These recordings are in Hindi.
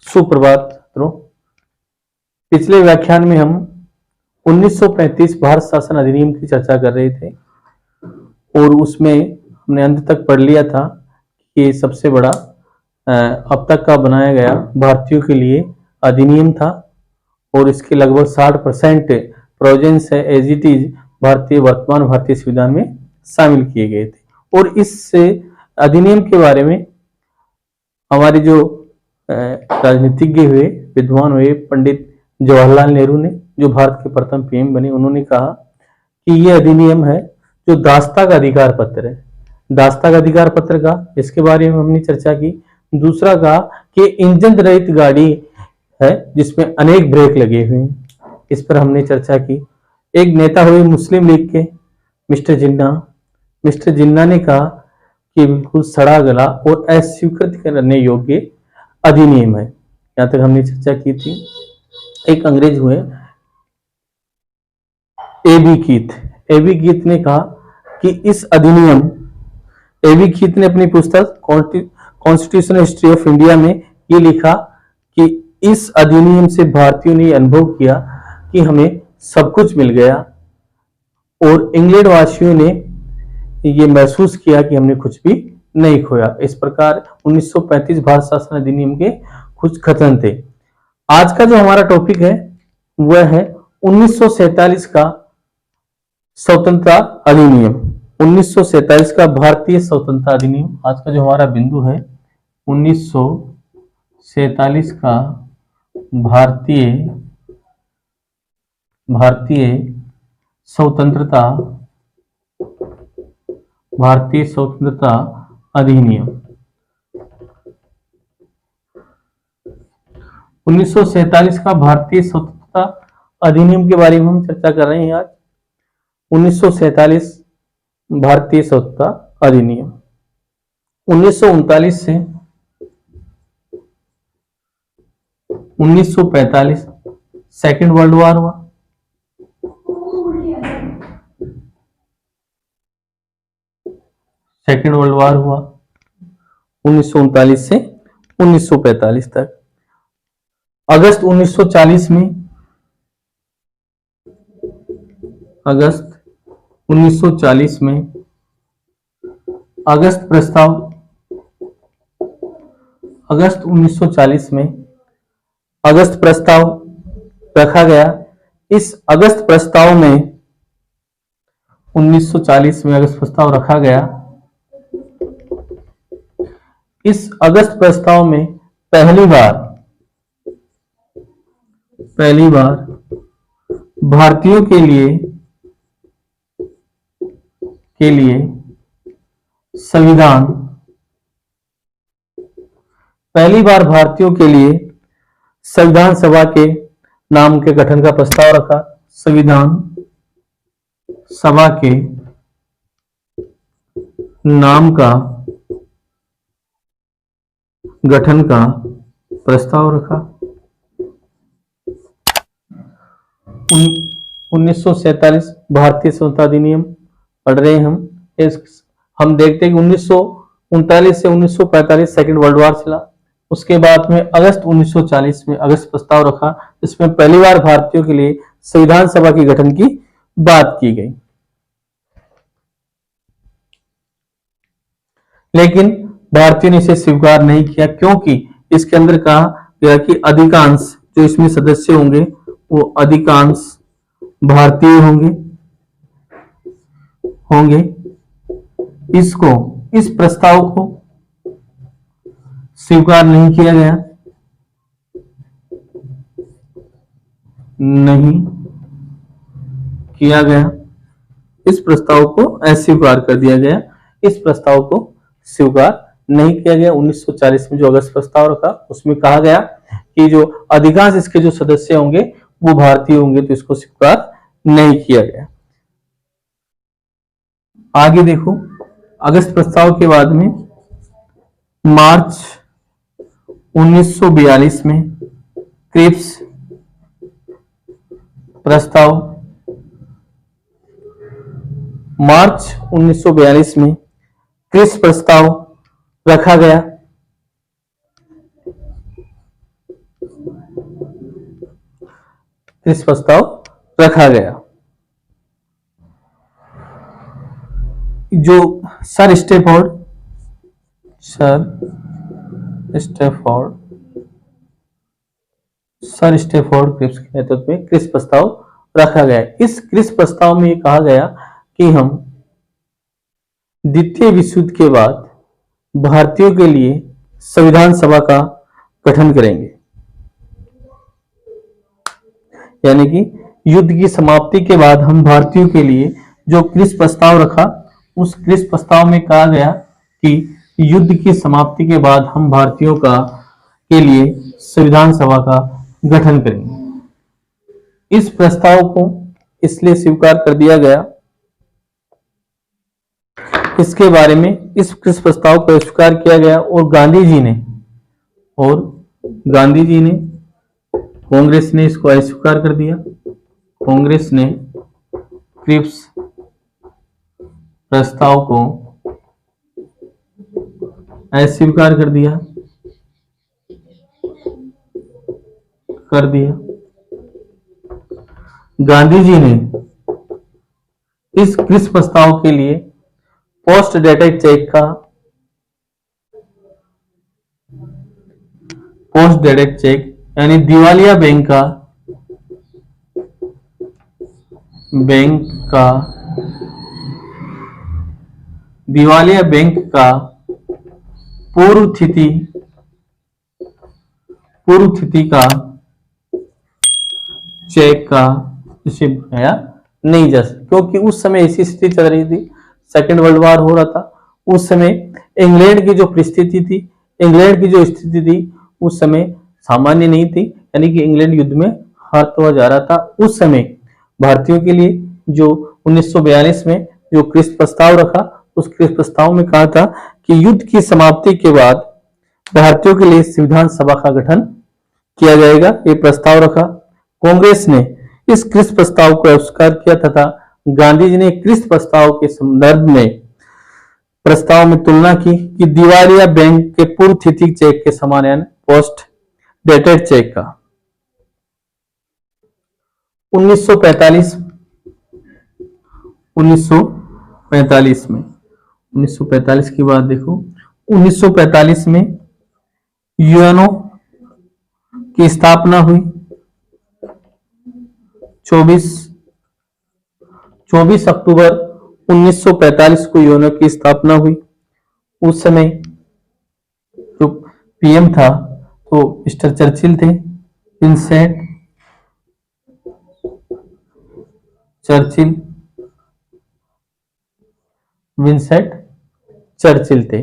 सुप्रभात मित्रों। पिछले व्याख्यान में हम 1935 भारत शासन अधिनियम की चर्चा कर रहे थे और उसमें हमने अंत तक पढ़ लिया था कि सबसे बड़ा अब तक का बनाया गया भारतीयों के लिए अधिनियम था और इसके लगभग 60% प्रोविजंस है एज इट इज वर्तमान भारतीय संविधान में शामिल किए गए थे। और इस अधिनियम के बारे में हमारे जो राजनीतिज्ञ हुए, विद्वान हुए, पंडित जवाहरलाल नेहरू ने, जो भारत के प्रथम पीएम बने, उन्होंने कहा कि ये अधिनियम है जो दासता का अधिकार पत्र है। दासता का अधिकार पत्र का इसके बारे में हमने चर्चा की। दूसरा कहा कि इंजन रहित गाड़ी है जिसमें अनेक ब्रेक लगे हुए हैं, इस पर हमने चर्चा की। एक नेता हुए मुस्लिम लीग के मिस्टर जिन्ना ने कहा कि बिल्कुल सड़ा गला और अस्वीकृत करने योग्य अधिनियम है। यहां तक हमने चर्चा की थी। एक अंग्रेज हुए एबी कीथ ने कहा कि इस अधिनियम, एबी कीथ ने अपनी पुस्तक कॉन्स्टिट्यूशनल हिस्ट्री ऑफ इंडिया में ये लिखा कि इस अधिनियम से भारतीयों ने अनुभव किया कि हमें सब कुछ मिल गया और इंग्लैंड वासियों ने ये महसूस किया कि हमने कुछ भी नहीं खोया। इस प्रकार 1935 भारत शासन अधिनियम के कुछ कथन थे। आज का जो हमारा टॉपिक है वह है 1947 का स्वतंत्रता अधिनियम, 1947 का भारतीय स्वतंत्रता अधिनियम। आज का जो हमारा बिंदु है 1947 का भारतीय स्वतंत्रता अधिनियम। 1947 का भारतीय स्वतंत्रता अधिनियम के बारे में हम चर्चा कर रहे हैं आज। 1947 भारतीय स्वतंत्रता अधिनियम। 1939 से 1945 सेकेंड वर्ल्ड वॉर हुआ। सेकेंड वर्ल्ड वॉर हुआ 1939 से 1945 तक। अगस्त 1940 में अगस्त 1940 में अगस्त प्रस्ताव रखा गया। इस अगस्त प्रस्ताव में 1940 में अगस्त प्रस्ताव रखा गया। इस अगस्त प्रस्ताव में पहली बार भारतीयों के लिए संविधान, पहली बार भारतीयों के लिए संविधान सभा के नाम के गठन का प्रस्ताव रखा। संविधान सभा के नाम का गठन का प्रस्ताव रखा। 1947 भारतीय स्वतंत्रता अधिनियम पढ़ रहे हैं हम देखते हैं कि 1939 से 1945 सेकेंड वर्ल्ड वॉर चला। उसके बाद में अगस्त 1940 में अगस्त प्रस्ताव रखा, जिसमें पहली बार भारतीयों के लिए संविधान सभा के गठन की बात की गई। लेकिन भारतीयों ने इसे स्वीकार नहीं किया, क्योंकि इसके अंदर कहा गया कि अधिकांश जो इसमें सदस्य होंगे वो अधिकांश भारतीय होंगे। इस प्रस्ताव को स्वीकार नहीं किया गया। इस प्रस्ताव को अस्वीकार कर दिया गया। इस प्रस्ताव को स्वीकार नहीं किया गया। 1940 में जो अगस्त प्रस्ताव रखा उसमें कहा गया कि जो अधिकांश इसके जो सदस्य होंगे वो भारतीय होंगे, तो इसको स्वीकार नहीं किया गया। आगे देखो, अगस्त प्रस्ताव के बाद में मार्च 1942 में क्रिप्स प्रस्ताव, मार्च 1942 में क्रिप्स प्रस्ताव रखा गया। क्रिस प्रस्ताव रखा गया। जो सर स्टेफोर्ड क्रिप्स के नेतृत्व में क्रिस प्रस्ताव रखा गया। इस क्रिस प्रस्ताव में कहा गया कि हम द्वितीय विश्व युद्ध के बाद भारतीयों के लिए संविधान सभा का गठन करेंगे, यानी कि युद्ध की समाप्ति के बाद हम भारतीयों के लिए जो क्रिस प्रस्ताव रखा, उस क्रिस प्रस्ताव में कहा गया कि युद्ध की समाप्ति के बाद हम भारतीयों के लिए संविधान सभा का गठन करेंगे। इस प्रस्ताव को इसलिए स्वीकार कर दिया गया, इसके बारे में इस क्रिस प्रस्ताव को स्वीकार किया गया और गांधी जी ने कांग्रेस ने इसको अस्वीकार कर दिया। कांग्रेस ने क्रिप्स प्रस्ताव को अस्वीकार कर दिया। गांधी जी ने इस क्रिस प्रस्ताव के लिए पोस्ट डेटेड चेक यानी दिवालिया बैंक का पूर्व तिथि का चेक का रिसीव बनाया नहीं जा सकता, क्योंकि उस समय ऐसी स्थिति चल रही थी, सेकेंड वर्ल्ड वॉर हो रहा था। उस समय इंग्लैंड की जो स्थिति थी उस समय सामान्य नहीं थी, यानी कि इंग्लैंड युद्ध में हारता हुआ जा रहा था। उस समय भारतीयों के लिए जो 1942 में जो क्रिस प्रस्ताव रखा, उस क्रिस प्रस्ताव में कहा था कि युद्ध की समाप्ति के बाद भारतीयों के लिए संविधान सभा का गठन किया जाएगा। ये प्रस्ताव रखा। कांग्रेस ने इस क्रिस प्रस्ताव को अस्वीकार किया तथा गांधी जी ने क्रिस प्रस्ताव के संदर्भ में प्रस्ताव में तुलना की कि दिवालिया बैंक के पूर्व तिथि चेक के समान, यानी पोस्ट डेटेड चेक का। 1945 की बात देखो। 1945 में यूएनओ की स्थापना हुई। 24 अक्टूबर 1945 को यूएनओ की स्थापना हुई। उस समय जो पीएम था तो मिस्टर चर्चिल थे, विंसेंट चर्चिल थे।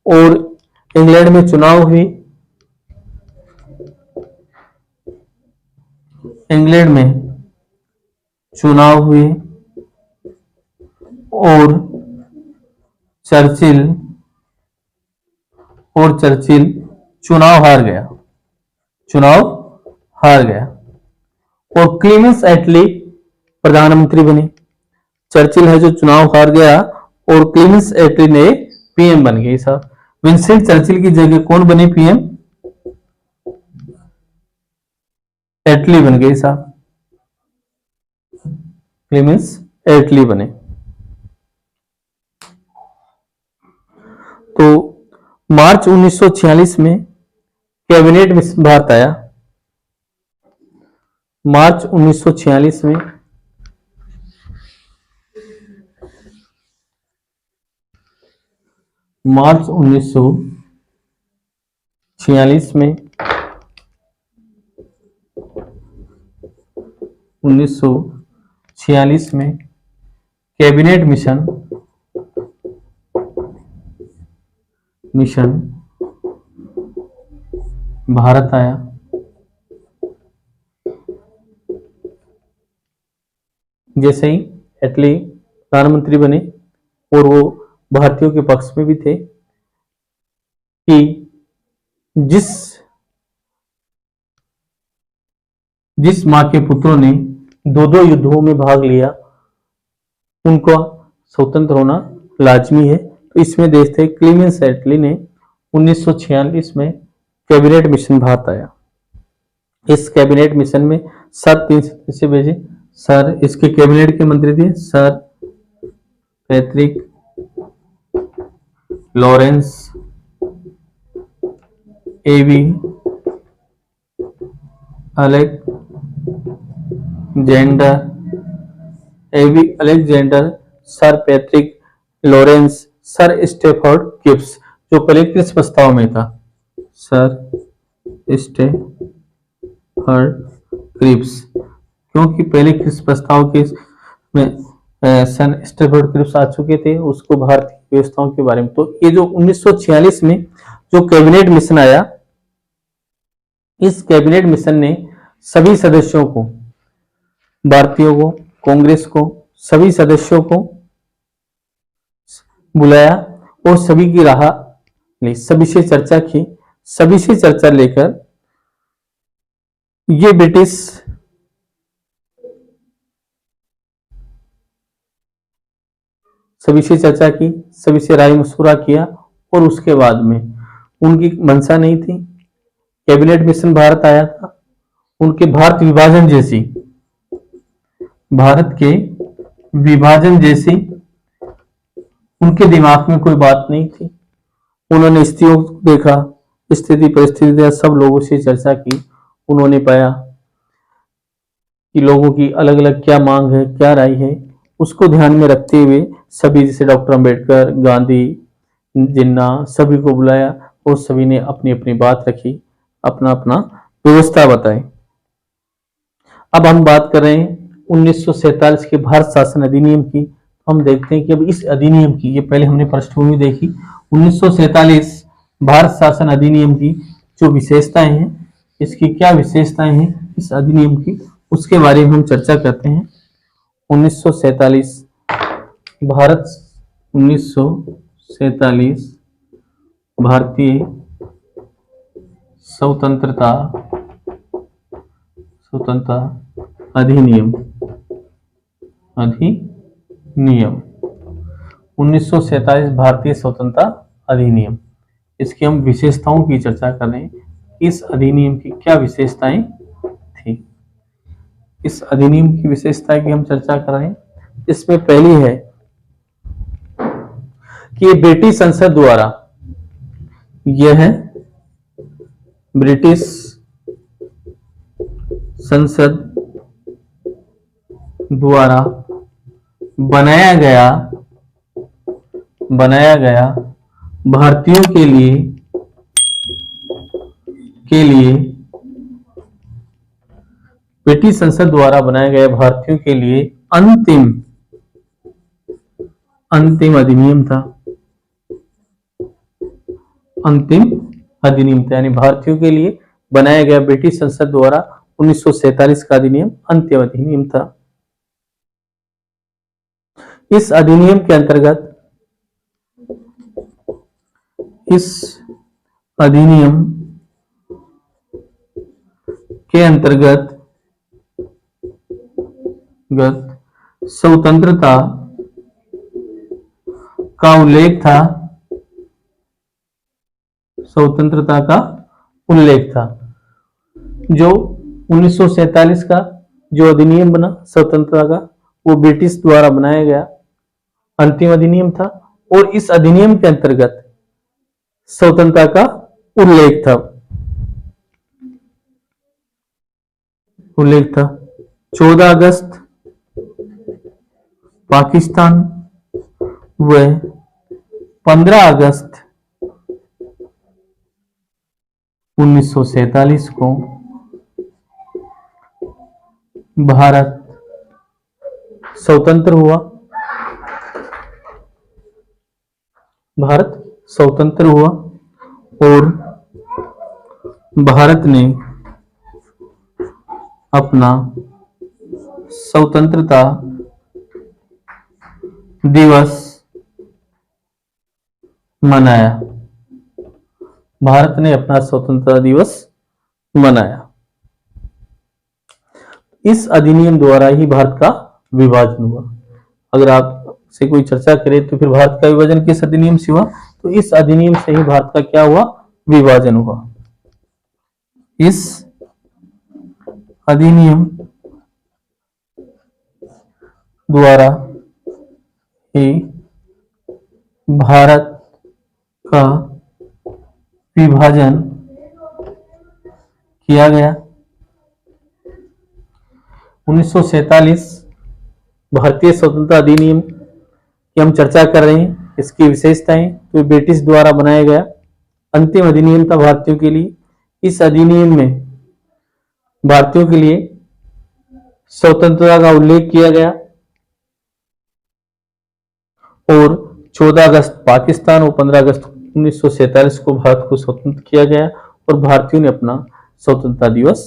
और इंग्लैंड में चुनाव हुई। और चर्चिल चुनाव हार गया और क्लीमेंस एटली प्रधानमंत्री बने। चर्चिल है जो चुनाव हार गया और क्लीमेंस एटली ने पीएम बन गए साहब। विंस्टन चर्चिल की जगह कौन बने पीएम? एटली बन गए साहब, क्लीमेंस एटली बने। तो मार्च 1946 में कैबिनेट मिशन भारत आया। मार्च 1946 में कैबिनेट मिशन भारत आया। जैसे ही एटली प्रधानमंत्री बने और वो भारतीयों के पक्ष में भी थे कि जिस मां के पुत्रों ने दो युद्धों में भाग लिया उनको स्वतंत्र होना लाजमी है। तो इसमें देश थे। क्लीमेंस एटली ने 1946 में कैबिनेट मिशन भारत आया। इस कैबिनेट मिशन में सर 3 सदस्य भेजे। सर इसके कैबिनेट के मंत्री थे sir Patrick Lawrence, A V Alexander, sir Patrick Lawrence, sir Stafford Cripps, जो पहले क्रिप्स प्रस्ताव में था। सर स्टेफर्ड क्रिप्स, क्योंकि पहले क्रिप्स प्रस्ताव के में सन स्टेफर्ड क्रिप्स आ चुके थे उसको भारतीय व्यवस्थाओं के बारे में। तो ये जो 1946 में जो कैबिनेट मिशन आया, इस कैबिनेट मिशन ने सभी सदस्यों को, भारतीयों को, कांग्रेस को, सभी सदस्यों को बुलाया और सभी की राह ली, सभी से चर्चा की। सभी से चर्चा लेकर ये ब्रिटिश सभी से चर्चा की, सभी से राय मशवरा किया और उसके बाद में उनकी मंशा नहीं थी, कैबिनेट मिशन भारत आया था, उनके भारत विभाजन जैसी उनके दिमाग में कोई बात नहीं थी। उन्होंने स्थितियों को देखा, स्थिति परिस्थिति सब लोगों से चर्चा की। उन्होंने पाया कि लोगों की अलग अलग क्या मांग है, क्या राय है, उसको ध्यान में रखते हुए सभी, जैसे डॉक्टर अंबेडकर, गांधी, जिन्ना, सभी को बुलाया और सभी ने अपनी अपनी बात रखी, अपना अपना व्यवस्था बताई। अब हम बात कर रहे हैं 1947 के भारत शासन अधिनियम की। हम देखते हैं कि अब इस अधिनियम की, ये पहले हमने पृष्ठभूमि देखी, 1947 भारत शासन अधिनियम की जो विशेषताएं हैं, इसकी क्या विशेषताएं हैं इस अधिनियम की, उसके बारे में हम चर्चा करते हैं। 1947 भारतीय स्वतंत्रता अधिनियम 1947 भारतीय स्वतंत्रता अधिनियम, इसकी हम विशेषताओं की चर्चा कर रहे हैं। इस अधिनियम की क्या विशेषताएं थी, इस अधिनियम की विशेषता की हम चर्चा कर रहे हैं। इसमें पहली है कि ये ब्रिटिश संसद द्वारा, यह है ब्रिटिश संसद द्वारा बनाया गया भारतीयों के लिए ब्रिटिश संसद द्वारा बनाया गया भारतीयों के लिए अंतिम अधिनियम था। यानी भारतीयों के लिए बनाया गया ब्रिटिश संसद द्वारा 1947 का अधिनियम अंतिम अधिनियम था। इस अधिनियम के अंतर्गत स्वतंत्रता का उल्लेख था। जो 1947 का जो अधिनियम बना स्वतंत्रता का, वो ब्रिटिश द्वारा बनाया गया अंतिम अधिनियम था और इस अधिनियम के अंतर्गत स्वतंत्रता का उल्लेख था। 14 अगस्त पाकिस्तान व 15 अगस्त 1947 को भारत स्वतंत्र हुआ और भारत ने अपना स्वतंत्रता दिवस मनाया। इस अधिनियम द्वारा ही भारत का विभाजन हुआ। अगर आप से कोई चर्चा करे तो फिर भारत का विभाजन किस अधिनियम से हुआ, तो इस अधिनियम से ही भारत का क्या हुआ, विभाजन हुआ। इस अधिनियम द्वारा ही भारत का विभाजन किया गया। 1947 भारतीय स्वतंत्रता अधिनियम की हम चर्चा कर रहे हैं। इसकी विशेषताएं, तो ब्रिटिश द्वारा बनाया गया अंतिम अधिनियम था भारतीयों के लिए। इस अधिनियम में भारतीयों के लिए स्वतंत्रता का उल्लेख किया गया और 14 अगस्त पाकिस्तान और 15 अगस्त 1947 को भारत को स्वतंत्र किया गया और भारतीयों ने अपना स्वतंत्रता दिवस